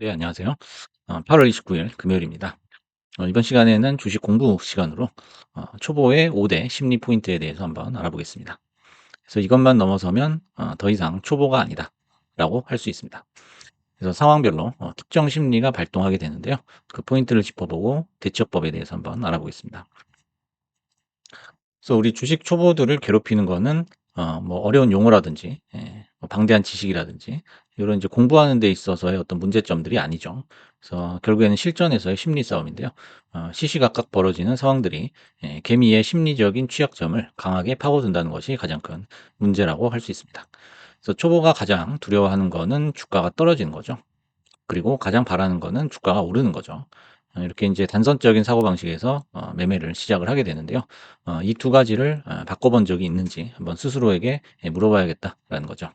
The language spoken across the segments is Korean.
네, 안녕하세요. 8월 29일 금요일입니다. 이번 시간에는 주식 공부 시간으로 초보의 5대 심리 포인트에 대해서 한번 알아보겠습니다. 그래서 이것만 넘어서면 더 이상 초보가 아니다 라고 할 수 있습니다. 그래서 상황별로 특정 심리가 발동하게 되는데요. 그 포인트를 짚어보고 대처법에 대해서 한번 알아보겠습니다. 그래서 우리 주식 초보들을 괴롭히는 거는 뭐 어려운 용어라든지 뭐 방대한 지식이라든지 이런 이제 공부하는 데 있어서의 어떤 문제점들이 아니죠. 그래서 결국에는 실전에서의 심리 싸움인데요. 시시각각 벌어지는 상황들이 개미의 심리적인 취약점을 강하게 파고든다는 것이 가장 큰 문제라고 할 수 있습니다. 그래서 초보가 가장 두려워하는 거는 주가가 떨어지는 거죠. 그리고 가장 바라는 거는 주가가 오르는 거죠. 이렇게 이제 단선적인 사고방식에서 매매를 시작을 하게 되는데요. 이 두 가지를 바꿔본 적이 있는지 한번 스스로에게 물어봐야겠다라는 거죠.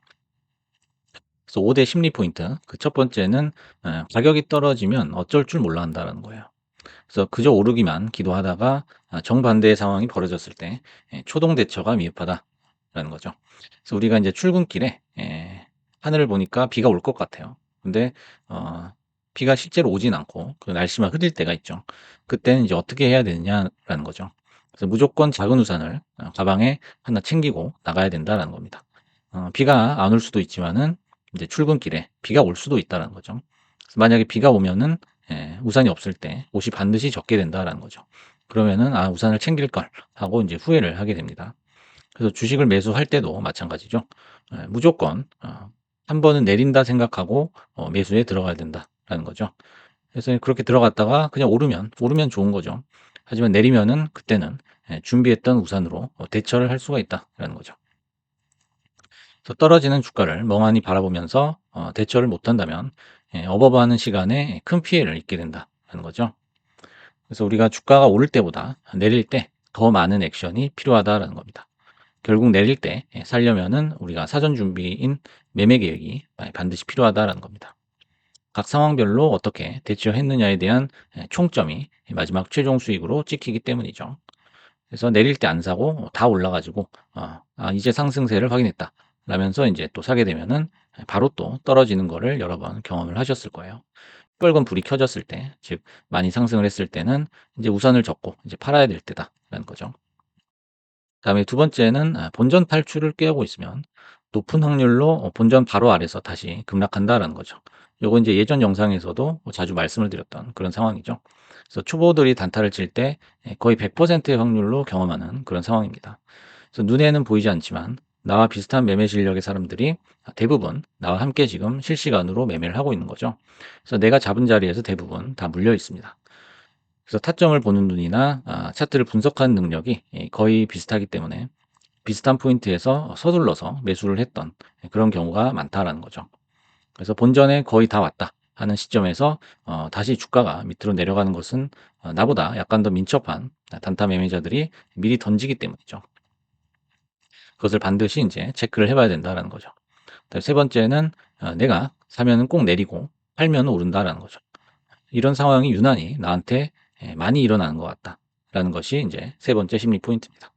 그래서 5대 심리 포인트. 그 첫 번째는 가격이 떨어지면 어쩔 줄 몰라 한다는 거예요. 그래서 그저 오르기만 기도하다가 정반대의 상황이 벌어졌을 때 초동 대처가 미흡하다라는 거죠. 그래서 우리가 이제 출근길에 하늘을 보니까 비가 올 것 같아요. 근데 어 비가 실제로 오진 않고 그 날씨만 흐릴 때가 있죠. 그때는 이제 어떻게 해야 되느냐라는 거죠. 그래서 무조건 작은 우산을 가방에 하나 챙기고 나가야 된다라는 겁니다. 비가 안 올 수도 있지만은 이제 출근길에 비가 올 수도 있다라는 거죠. 그래서 만약에 비가 오면은 우산이 없을 때 옷이 반드시 젖게 된다라는 거죠. 그러면은 '아 우산을 챙길 걸.' 하고 인제 후회를 하게 됩니다. 그래서 주식을 매수할 때도 마찬가지죠. 무조건 한 번은 내린다 생각하고 매수에 들어가야 된다라는 거죠. 그래서 그렇게 들어갔다가 그냥 오르면 좋은 거죠. 하지만 내리면은 그때는 준비했던 우산으로 대처를 할 수가 있다라는 거죠. 그래서 떨어지는 주가를 멍하니 바라보면서 대처를 못한다면 어버버하는 시간에 큰 피해를 입게 된다는 거죠. 그래서 우리가 주가가 오를 때보다 내릴 때 더 많은 액션이 필요하다라는 겁니다. 결국 내릴 때 살려면은 우리가 사전 준비인 매매 계획이 반드시 필요하다라는 겁니다. 각 상황별로 어떻게 대처했느냐에 대한 총점이 마지막 최종 수익으로 찍히기 때문이죠. 그래서 내릴 때 안 사고 다 올라 가지고 이제 상승세를 확인했다. 라면서 이제 또 사게 되면은 바로 또 떨어지는 거를 여러 번 경험을 하셨을 거예요. 빨간 불이 켜졌을 때, 즉 많이 상승을 했을 때는 이제 우선을 접고 이제 팔아야 될 때다라는 거죠. 그다음에 두 번째는 본전 탈출을 꾀하고 있으면 높은 확률로 본전 바로 아래서 다시 급락한다라는 거죠. 요거 이제 예전 영상에서도 자주 말씀을 드렸던 그런 상황이죠. 그래서 초보들이 단타를 칠 때 거의 100%의 확률로 경험하는 그런 상황입니다. 그래서 눈에는 보이지 않지만 나와 비슷한 매매 실력의 사람들이 대부분 나와 함께 지금 실시간으로 매매를 하고 있는 거죠. 그래서 내가 잡은 자리에서 대부분 다 물려 있습니다. 그래서 타점을 보는 눈이나 차트를 분석하는 능력이 거의 비슷하기 때문에 비슷한 포인트에서 서둘러서 매수를 했던 그런 경우가 많다라는 거죠. 그래서 본전에 거의 다 왔다 하는 시점에서 다시 주가가 밑으로 내려가는 것은 나보다 약간 더 민첩한 단타 매매자들이 미리 던지기 때문이죠. 그것을 반드시 이제 체크를 해봐야 된다라는 거죠. 세 번째는 내가 사면은 꼭 내리고 팔면은 오른다라는 거죠. 이런 상황이 유난히 나한테 많이 일어나는 것 같다라는 것이 이제 세 번째 심리 포인트입니다.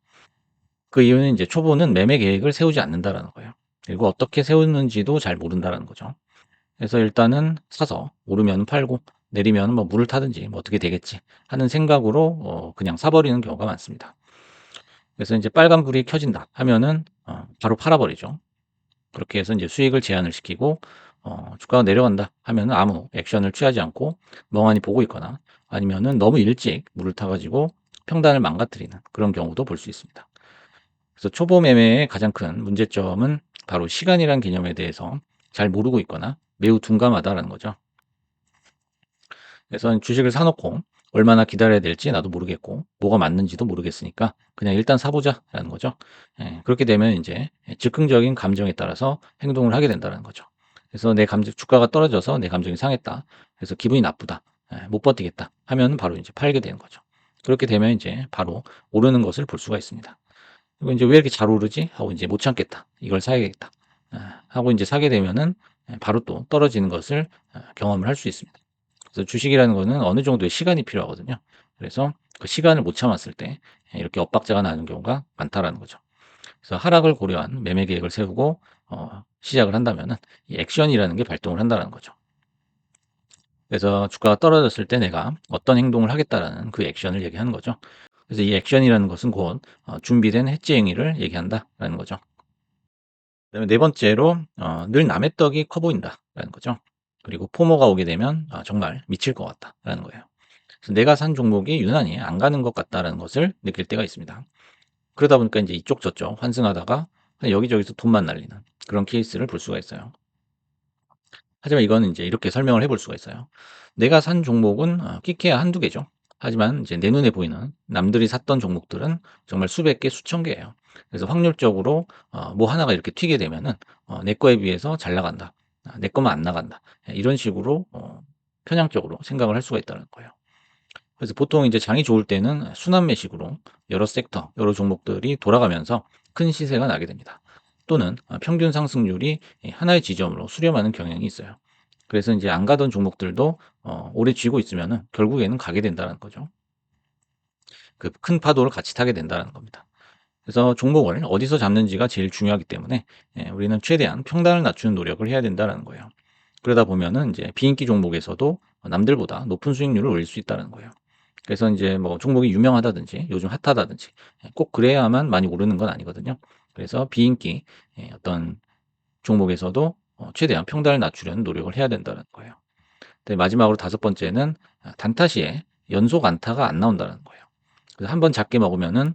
그 이유는 이제 초보는 매매 계획을 세우지 않는다라는 거예요. 그리고 어떻게 세우는지도 잘 모른다라는 거죠. 그래서 일단은 사서 오르면 팔고 내리면 뭐 물을 타든지 뭐 어떻게 되겠지 하는 생각으로 그냥 사버리는 경우가 많습니다. 그래서 이제 빨간 불이 켜진다 하면은 바로 팔아버리죠. 그렇게 해서 이제 수익을 제한을 시키고 주가가 내려간다 하면은 아무 액션을 취하지 않고 멍하니 보고 있거나 아니면은 너무 일찍 물을 타 가지고 평단을 망가뜨리는 그런 경우도 볼 수 있습니다. 그래서 초보 매매의 가장 큰 문제점은 바로 시간이란 개념에 대해서 잘 모르고 있거나 매우 둔감하다라는 거죠. 그래서 주식을 사 놓고 얼마나 기다려야 될지 나도 모르겠고 뭐가 맞는지도 모르겠으니까 그냥 일단 사 보자라는 거죠. 그렇게 되면 인제 즉흥적인 감정에 따라서 행동을 하게 된다는 거죠. 그래서 내 감정 주가가 떨어져서 내 감정이 상했다. 그래서 기분이 나쁘다. 못 버티겠다 하면 바로 인제 팔게 되는 거죠. 그렇게 되면 인제 바로 오르는 것을 볼 수가 있습니다. 그리고 인제 '왜 이렇게 잘 오르지?' 하고 인제 '못 참겠다. 이걸 사야겠다.' 하고 인제 사게 되면은 바로 또 떨어지는 것을 경험을 할 수 있습니다. 그래서 주식이라는 거는 어느 정도의 시간이 필요하거든요. 그래서 그 시간을 못 참았을 때 이렇게 엇박자가 나는 경우가 많다라는 거죠. 그래서 하락을 고려한 매매 계획을 세우고 시작을 한다면은 이 액션이라는 게 발동을 한다는 거죠. 그래서 주가가 떨어졌을 때 내가 어떤 행동을 하겠다라는 그 액션을 얘기하는 거죠. 그래서 이 액션이라는 것은 곧 준비된 해지 행위를 얘기한다라는 거죠. 그다음에 네 번째로 늘 남의 떡이 커 보인다라는 거죠. 그리고 포모가 오게 되면 정말 미칠 것 같다라는 거예요. 그래서 내가 산 종목이 유난히 안 가는 것 같다라는 것을 느낄 때가 있습니다. 그러다 보니까 이제 이쪽 저쪽 환승하다가 그냥 여기저기서 돈만 날리는 그런 케이스를 볼 수가 있어요. 하지만 이거는 이제 이렇게 설명을 해볼 수가 있어요. 내가 산 종목은 끼케야 한두 개죠. 하지만 이제 내 눈에 보이는 남들이 샀던 종목들은 정말 수백 개, 수천 개예요. 그래서 확률적으로 뭐 하나가 이렇게 튀게 되면은 내 거에 비해서 잘 나간다. 내 거만 안 나간다. 이런 식으로 편향적으로 생각을 할 수가 있다는 거예요. 그래서 보통 이제 장이 좋을 때는 순환 매식으로 여러 섹터, 여러 종목들이 돌아가면서 큰 시세가 나게 됩니다. 또는 평균 상승률이 하나의 지점으로 수렴하는 경향이 있어요. 그래서 이제 안 가던 종목들도 오래 쥐고 있으면은 결국에는 가게 된다는 거죠. 그 큰 파도를 같이 타게 된다는 겁니다. 그래서 종목을 어디서 잡는지가 제일 중요하기 때문에 우리는 최대한 평단을 낮추는 노력을 해야 된다는 거예요. 그러다 보면은 이제 비인기 종목에서도 남들보다 높은 수익률을 올릴 수 있다는 거예요. 그래서 인제 뭐 종목이 유명하다든지 요즘 핫하다든지 꼭 그래야만 많이 오르는 건 아니거든요. 그래서 비인기 어떤 종목에서도 최대한 평단을 낮추려는 노력을 해야 된다는 거예요. 네, 마지막으로 다섯 번째는 단타 시에 연속 안타가 안 나온다는 거예요. 그래서 한 번 작게 먹으면은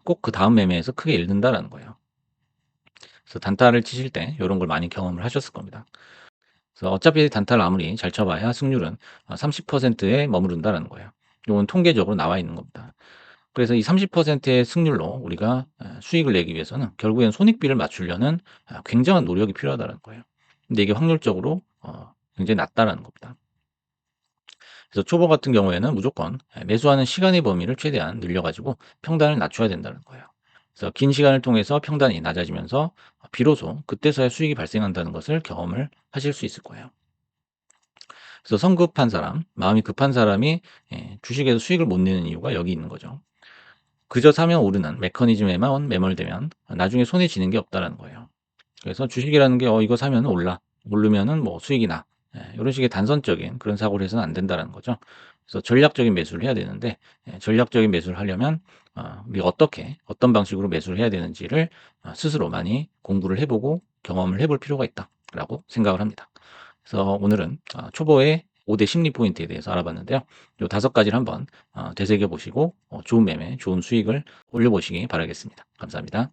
꼭 그다음 매매에서 크게 잃는다라는 거예요. 그래서 단타를 치실 때 요런 걸 많이 경험을 하셨을 겁니다. 그래서 어차피 단타를 아무리 잘 쳐 봐야 승률은 30%에 머무른다라는 거예요. 요건 통계적으로 나와 있는 겁니다. 그래서 이 30%의 승률로 우리가 수익을 내기 위해서는 결국엔 손익비를 맞추려는 굉장한 노력이 필요하다는 거예요. 근데 이게 확률적으로 굉장히 낮다라는 겁니다. 그래서 초보 같은 경우에는 무조건 매수하는 시간의 범위를 최대한 늘려 가지고 평단을 낮춰야 된다는 거예요. 그래서 긴 시간을 통해서 평단이 낮아지면서 비로소 그때서야 수익이 발생한다는 것을 경험을 하실 수 있을 거예요. 그래서 성급한 사람, 마음이 급한 사람이 주식에서 수익을 못 내는 이유가 여기 있는 거죠. 그저 사면 오르는 메커니즘에만 매몰되면 나중에 손에 쥐는 게 없다라는 거예요. 그래서 주식이라는 게 이거 사면은 올라. 오르면은 뭐 수익이 나. 요런 식의 단선적인 그런 사고를 해서는 안 된다는 거죠. 그래서 전략적인 매수를 해야 되는데 전략적인 매수를 하려면 우리가 어떻게 어떤 방식으로 매수를 해야 되는지를 스스로 많이 공부를 해 보고 경험을 해볼 필요가 있다라고 생각을 합니다. 그래서 오늘은 초보의 5대 심리 포인트에 대해서 알아봤는데요. 요 다섯 가지를 한번 되새겨 보시고 좋은 매매, 좋은 수익을 올려 보시기 바라겠습니다. 감사합니다.